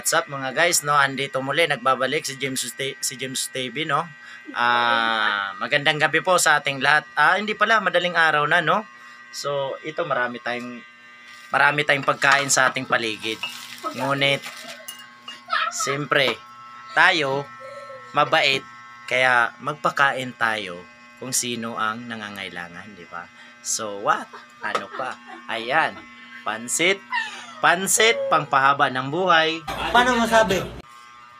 What's up mga guys, no? Andito muli nagbabalik si James TV, no? Magandang gabi po sa ating lahat. Hindi pala, madaling araw na, no? So, ito marami tayong pagkain sa ating paligid. Ngunit siyempre, tayo mabait, kaya magpakain tayo kung sino ang nangangailangan, di ba? So, what? Ano pa? Ayan, pansit, pangpahaba ng buhay. Paano masabi?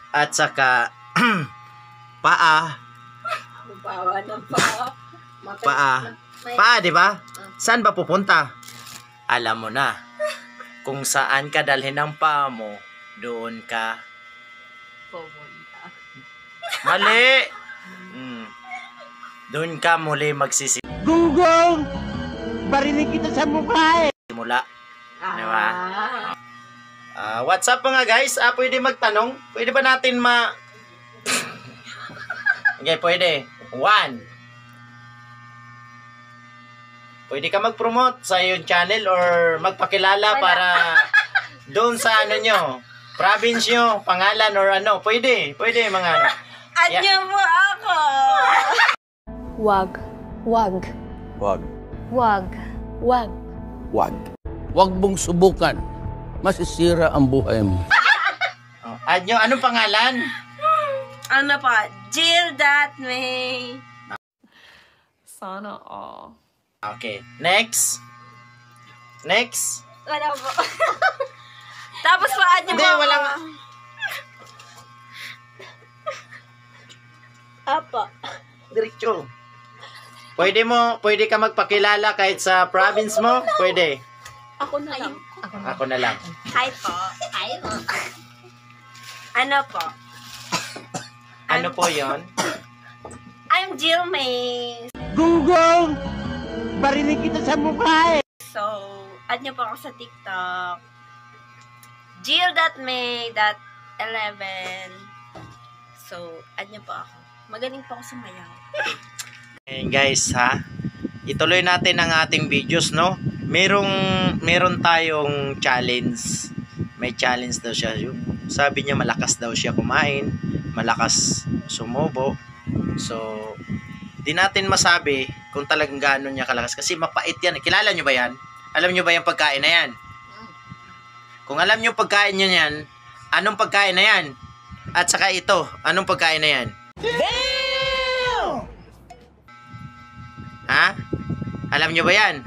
At saka, paa. Paa, di ba? Saan ba pupunta? Alam mo na. Kung saan ka dalhin ng paa mo, doon ka pupunta. Mali! Doon ka muli magsisi. Gunggong! Barinig kita sa mukha eh! Simula. Diba? What's up mga guys? Pwede magtanong? Pwede ba natin Okay, pwede. 1. Pwede ka mag-promote sa iyong channel or magpakilala para doon sa ano nyo, province nyo, pangalan or ano. Pwede mga ano. Anyo mo ako! Wag. Wag. Wag. Wag. Wag. Wag. Huwag mong subukan. Masisira ang buhay mo. Anyo, anong pangalan? Ano pa? Jill.May. Sana all. Okay. Next. Wala po. Tapos pa, anyo Hindi, mo wala ako. nga. Apa. Diretso. Pwede ka magpakilala kahit sa province mo? Pwede. Ako na lang. Ako na lang. Hi po. Ano po? Ano po yon? I'm Jill May. Gunggong! Barinig kita sa mukha eh! So, add nyo po ako sa TikTok. Jill.May.11. So, add nyo po ako. Magaling po ako sumayaw. Ayan guys ha. Ituloy natin ang ating videos, no? Meron tayong challenge. May challenge daw siya. Sabi niya malakas daw siya kumain, malakas sumubo. So, di natin masabi kung talagang gaano niya kalakas kasi mapait yan. Kilala niyo ba yan? Alam niyo ba yung pagkain na yan? Kung alam niyo pagkain niya yan, anong pagkain na yan? At saka ito, anong pagkain na yan? Damn! Ha? Alam niyo ba yan?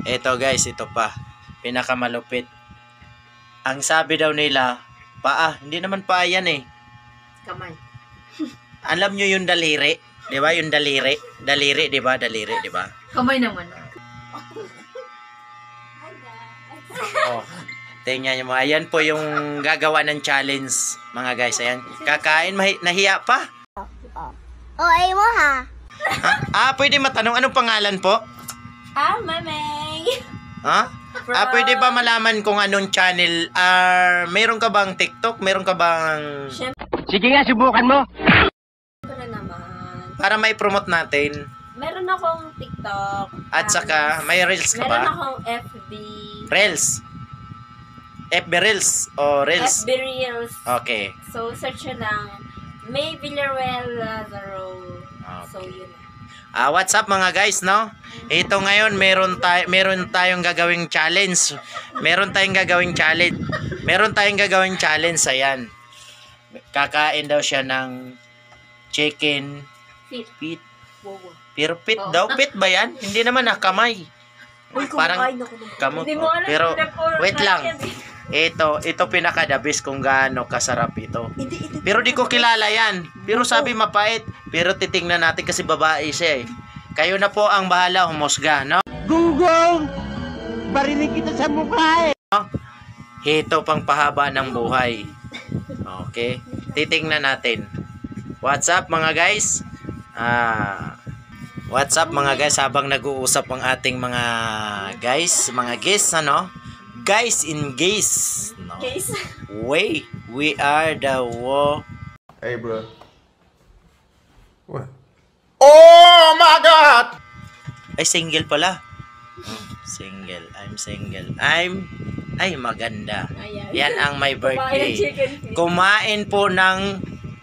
Ito guys, ito pa. Pinakamalupit. Ang sabi daw nila, paa. Hindi naman paa yan eh. Kamay. Alam nyo yung daliri? Di ba? Yung daliri. Daliri, di ba? Daliri, di ba? Kamay naman. Oh, tingnan nyo mo. Ayan po yung gagawa ng challenge, mga guys. Ayan. Kakain, nahiya pa. Ay mo ha. Pwede matanong, anong pangalan po? Mamay. Ha? Pwede ba malaman kung anong channel? Meron ka bang TikTok? Meron ka bang... Sige nga, subukan mo! Siyempre naman. Para may promote natin. Meron akong TikTok. At saka, may Reels ka meron ba? akong FB. Reels. FB Reels o Reels? FB Reels. Okay. So, search nyo lang. May Villaruel Lazaro. Okay. So, yun. What's up mga guys, no? Ito ngayon, meron tayong gagawing challenge. Meron tayong gagawing challenge, ayan. Kakain daw siya ng chicken feet. Pero feet daw, feet ba yan? Hindi naman kamay. Uy, Parang kumakain ako ng kamot. Hindi mo alam, Pero pinapuro wait na lang. yan eh. Ito pinaka-the-best kung gaano kasarap ito. Hindi. Pero di ko kilala yan. Pero sabi mapait. Pero titingnan natin kasi babae siya eh. Kayo na po ang bahala humusga, no? Gunggong! Barinig kita sa mukha eh! Ito pang pahaba ng buhay. Okay. Titingnan natin. What's up mga guys? What's up mga guys? Habang nag-uusap ang ating mga guys, mga guests, ano? Guys in gays. No? Case. Wait, we are the Hey, bro. What? Oh my God! Ay, single pala. Single. I'm single. Ay, maganda. Ayan. Yan ang my Kumain ng birthday. chicken feet. Kumain po ng...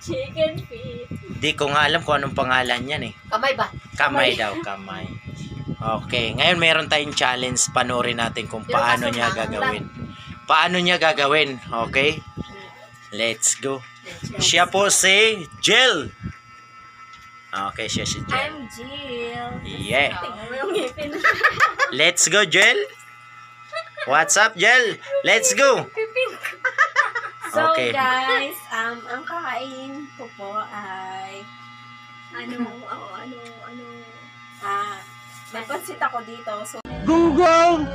Chicken feet. Di ko nga alam kung anong pangalan yan eh. Kamay ba? Kamay daw, kamay. Okay, ngayon meron tayong challenge. Panoorin natin kung paano niya gagawin. Paano niya gagawin, okay? Let's go. Siya po si Jill. Okay, siya si Jill. I'm Jill. Yeah. Tingnan mo yung ngipin. Let's go, Jill. What's up, Jill? Let's go. So Okay. guys, ang kakain ko po ay may pansit ako dito. So Gunggong!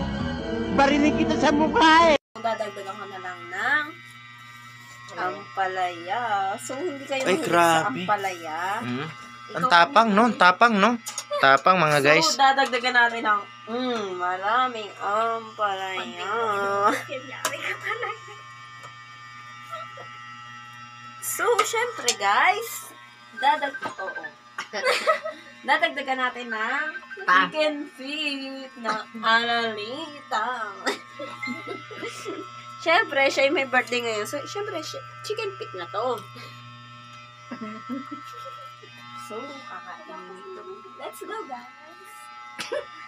Barinig kita sa mukha eh! dadagdagan ko na lang ng ampalaya. So hindi kayo Ay, mahilig sa grabe. ampalaya. Hmm? Ang tapang, no? Ang tapang, no? Tapang, mga guys. So dadagdagan natin ng maraming ampalaya. So, syempre guys, dadagdagan natin ng chicken feet na alalitang. Syempre, siya yung may birthday ngayon. So, syempre, chicken feet na to. So, kakainin ito. Let's go, guys.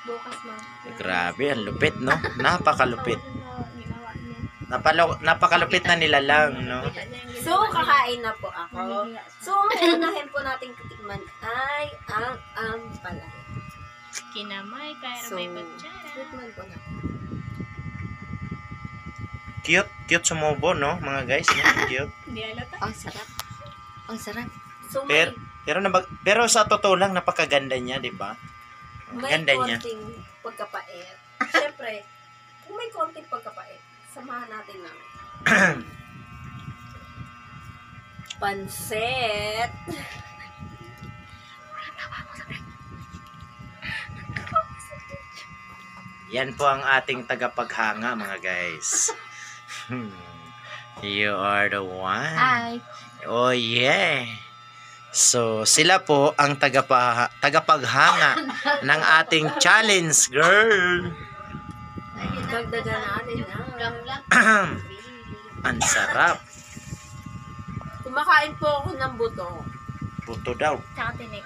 Bukas na. Grabe, ang lupit, no? Napakalupit. Napakalupit na nila lang, no? So, kakain na po ako. So, ang unahin po nating titikman ay ang ampalaya. Kinamay, kaya So, may kutsara. tikman po na. Cute, cute sumubo, no? Mga guys, no? Cute. Hindi alata. Ang sarap. Ang sarap. So, Pero sa totoo lang, napakaganda niya, di ba? Ang may ganda niya. konting pagkapait. Siyempre, kung may konting pagkapait, samahan natin ng pansit. Yan po ang ating tagapaghanga, mga guys. You are the one. Ay. Oh, yeah. So, sila po ang tagapaghanga ng ating challenge, girl. Dagdagan natin ng Ang sarap. kumakain po ako ng buto. Buto daw. Tsaka tinik.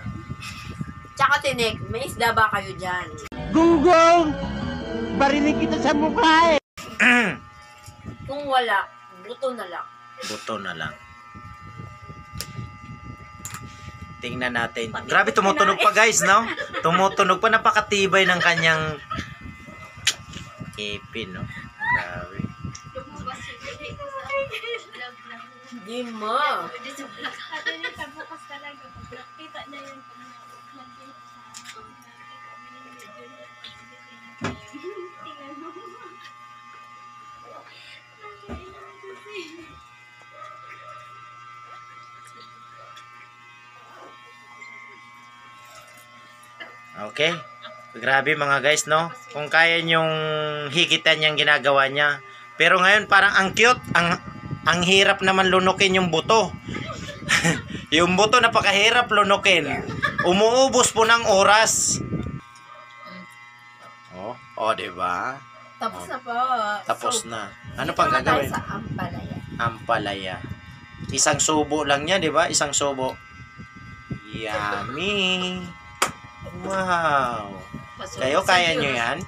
Tsaka tinik. May isda ba kayo dyan? Gunggong! Barinig kita sa mukha eh! Kung wala, buto na lang. Buto na lang. Tingnan natin. Grabe, tumutunog pa, guys, no? Tumutunog pa. Napakatibay ng kanyang ipin, no? Grabe. Di mo. Bukas talaga. Kita na yun. Okay. Grabe, mga guys, no? Kung kaya nyong higitan yung ginagawa niya. Pero ngayon, parang ang cute. Ang hirap naman lunukin yung buto. Yung buto, napakahirap lunukin. Umuubos po ng oras. Oh, diba? Tapos na po. Tapos So, na. Ano dito pang na tayo gagawin? sa ampalaya. Ampalaya. Isang subo lang niya, di ba? Isang subo. Yummy. Wow. Kayo, kaya nyo yan?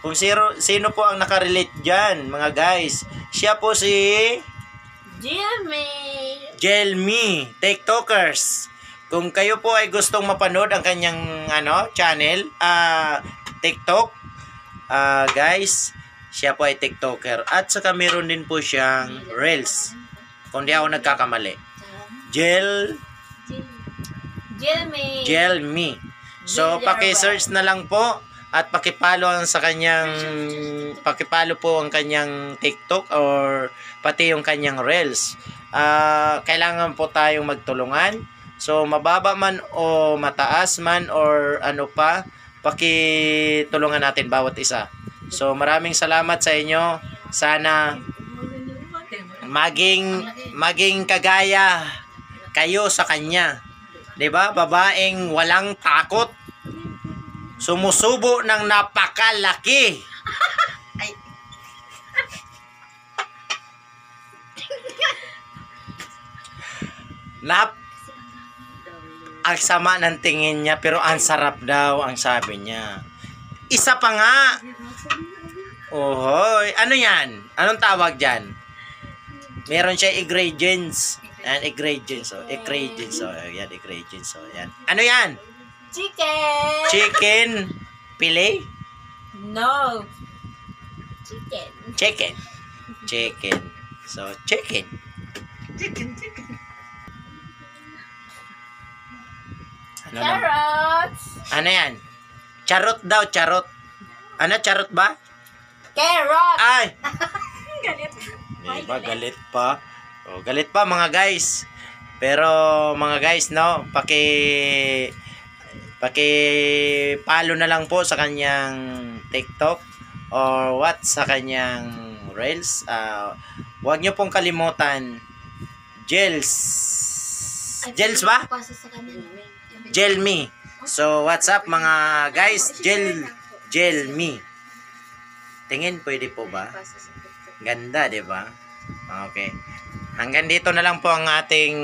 Kung sino po ang nakarelate dyan, mga guys. Siya po si Jimmy! Jelmy, TikTokers. Kung kayo po ay gustong mapanood ang kanyang channel, TikTok, guys, siya po ay TikToker. At saka meron din po siyang Reels. Kung di ako nagkakamali. Jimmy! Jelmy. So, paki-search na lang po at pakipalo po ang kanyang TikTok or pati yung kanyang Reels. Kailangan po tayong magtulungan. So, mababa man o mataas man or ano pa, pakitulungan natin bawat isa. So, maraming salamat sa inyo. Sana maging kagaya kayo sa kanya. 'Di ba? Babaeng walang takot. Sumusubo ng napakalaki. Ang sama ng tingin niya, pero ang sarap daw, ang sabi niya. Isa pa nga. Ohoy. Ano yan? Anong tawag dyan? Meron siya ingredients. Yan, ingredients. Oh. Ingredients. Oh. Yan, ingredients. Oh. Yan. Ano yan? Chicken! Chicken. Pili? No. Chicken. Chicken. Chicken. So, chicken. Ano naman? Carrots! Ano yan? Charot daw, charot. Ano, charot ba? Carrots! Ay! Galit. Diba, galit pa. Oh, galit pa mga guys. Pero mga guys, no, paki-follow na lang po sa kanyang TikTok or what sa kanyang Reels. Huwag niyo pong kalimutan Gels. Gels ba? Gelme. So, what's up mga guys? Gelme. Tingin, pwede po ba? Ganda, di ba? Okay. Hanggang dito na lang po ang ating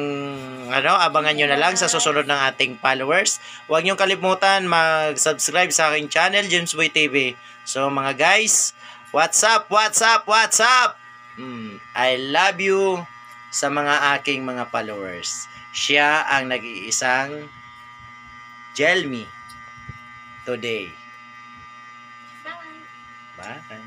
abangan nyo na lang sa susunod ng ating followers. Huwag nyo kalimutan mag-subscribe sa aking channel, James Boy TV. So mga guys, what's up? I love you sa mga aking mga followers. Siya ang nag-iisang Gelme today. Bye.